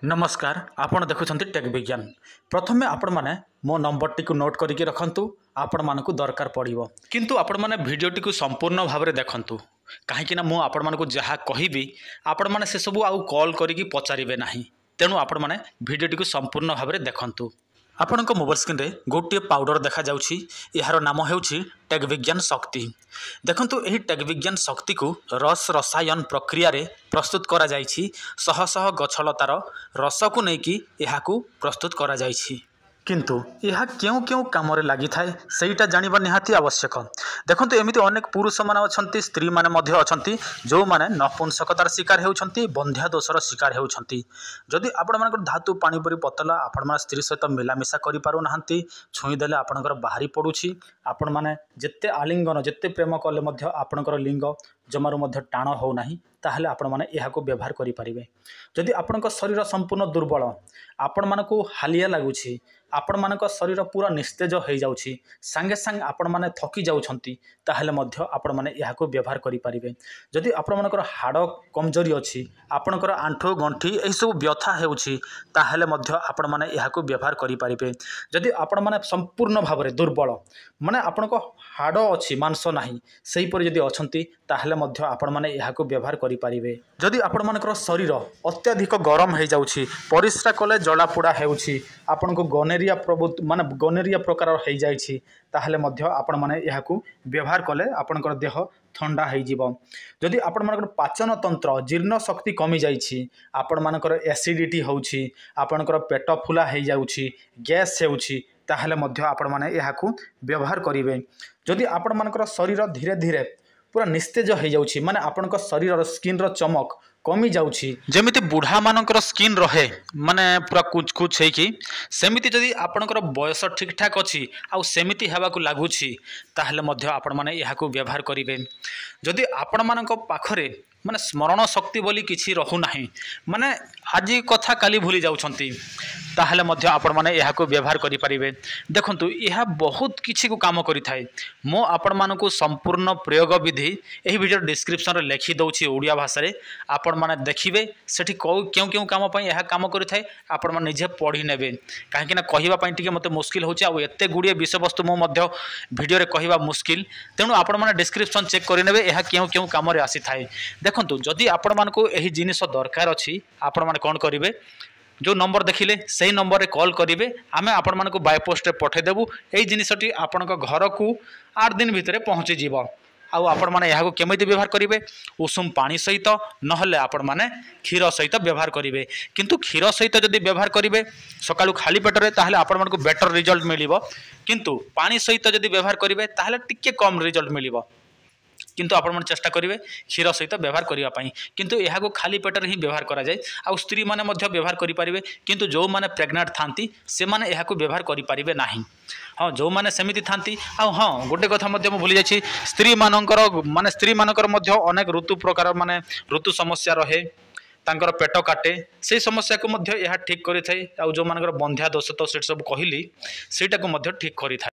नमस्कार आपण देखुछंती टेक विज्ञान प्रथमे आपण माने मो नंबर टी नोट करिके रखंतु आपण मानकु दरकार पड़िबो किंतु आपण माने वीडियो टी संपूर्ण भाव में देखंतु कहीं मु आपण मानकु जहा कहिबी आपण माने से सब आउ कॉल करिके पचारिबे नाही तेणु आपण माने वीडियो टी संपूर्ण भाव में देखंतु आपणक मोबाइल स्क्रीन रे गोटे पाउडर देखा जाउछि यार नाम हेउछि टेक विज्ञान शक्ति देखंतु एही टेक विज्ञान शक्ति को रस रसायन प्रक्रिया रे प्रस्तुत करा जाइछि शह शह गछलतार रस को नेकी एहाकू प्रस्तुत करा जाइछि किंतु यह क्यों क्यों काम लगी थाए सेटा जानिबा निहाती आवश्यक देखंतु एमिति अनेक पुरुष माने अछंती स्त्री माने मध्य अछंती जो माने नपुंसकतार शिकार हेउछंती बंध्या दोषर शिकार हेउछंती जदि आपण मानकर धातु पानी परी पतला आपण माने स्त्री सहित मिलामिशा करि पारु नाहंती छुई देले आपणकर बाहरी पडुछि आपण माने जेते आलिंगन जेते प्रेम कले मध्य आपणकर लिंग जमारू मध्य टाण हो नाही ताहले आपण माने एहाको व्यवहार करि परिबे जदि आपणकर शरीर संपूर्ण दुर्बल आपण मानकु हालिया लागुछि आपण मानक शरीर पूरा निस्तेज हो जाउछि संगे संग आपण माने थकी जाउछंती ताहले मध्य आपण माने एहाको व्यवहार करि परिबे जदि आपण मानकर हाड़ कमजोरी अछि आपणकर आंठो गंठी एही सब व्यथा हेउछि ताहले मध्य आपण माने एहाको व्यवहार करि परिबे जदि आपण माने संपूर्ण भाव में दुर्बल माने आपणको हाड़ अछि मांस नाही सेही परि जदि अछंती ताहले मध्य आपण माने एहाको व्यवहार करि परिबे जदि आपण मानकर शरीर अत्यधिक गरम हो जाउछि परिश्रा कले जला पोड़ा हेउछि आपणको गनेरिया माने गनेरिया प्रकार हो जाइछि ताहले मध्य आपण माने एहाकू व्यवहार कले आपणकर देह ठंडा हो जीवो जदि आपण मानकर पाचन तंत्र जीर्ण शक्ति कमी जाइछि आपण मानकर एसिडिटी होउछि आपणकर पेट फुला हो जाउछि गैस हेउछि ताहले मध्य आपण माने एहाकू व्यवहार करिवे जदि आपण मानकर शरीर धीरे धीरे पूरा निस्तेज हो जाउछि माने आपणकर शरीर स्किन रो चमक कमी जाउछि जेमिति बुढ़ा मानकर स्किन रहे माने पूरा कुछ कुछ है कि सेमिति जदि आपणकर बयस ठीक ठाक अछि आ सेमिति हेबा को लागुछि ताहले मध्य आपण माने एहाकू व्यवहार करिवे जदि आपण मानक पाखरे माने स्मरण शक्ति बोली किछि रहु नाही माने आज कथा काली भूली जाउछंती ताहले मध्य आपण माने एहाकू व्यवहार करि परिबे देखंतु यह बहुत किछि को काम करि थाए मो आपण मानकू संपूर्ण प्रयोग विधि एही वीडियो डिस्क्रिप्शन रे लिखि दउछि ओडिया भाषा रे आपण माने देखिबे सेठी क्यों क्यों काम पई एहा काम करि थाए आपण माने निजे पढी नेबे काहे कि ना कहिबा पई टिके मते मुश्किल होछि आ एते गुडिये विषय वस्तु मो मध्य वीडियो रे कहिबा मुश्किल तेणु आपण माने डिस्क्रिप्शन चेक करि नेबे एहा क्यों क्यों काम रे आसी थाए देखंतु जदि आपण मानकू एही जिनिस दरकार अछि आपण माने कोन करिवे जो नंबर देखिले सही नंबर रे कॉल करिवे आमे आपण मानकू बाय पोस्ट रे पठे देबू एही जिनिसटी आपणक घर को 8 दिन भितरे पहुँची जीवो आउ आपण माने एहाको केमिति व्यवहार करिवे उषुम पानी सहित नहले आपण माने क्षीर सहित व्यवहार करिवे किंतु क्षीर सहित जदि व्यवहार करिवे सकाळु खाली पेट रे ताहले आपण मानकू बेटर रिजल्ट मिलिबो किंतु पानी सहित जदि व्यवहार करिवे ताहले टिके कम रिजल्ट मिलिबो किंतु आपण मन चेष्टा करिवे क्षीर सहित व्यवहार करिवा पई किंतु एहाको खाली पेटर ही व्यवहार करा जाय आ स्त्री माने मध्य व्यवहार करि परिवे किंतु जो माने प्रेग्नेंट थांती से माने एहाको व्यवहार करि परिवे नाही हाँ जो माने सेमिति थांती आ हाँ गोटे कथा मध्य मु भूली जाछि स्त्री मानकर मध्य अनेक ऋतु प्रकार माने ऋतु समस्या रहे तांकर पेट काटे से समस्या को मध्य यह ठीक करि थाए आ जो मानकर बंध्या दोष तो से सब कहिली सेटा को मध्य ठीक करि थाए।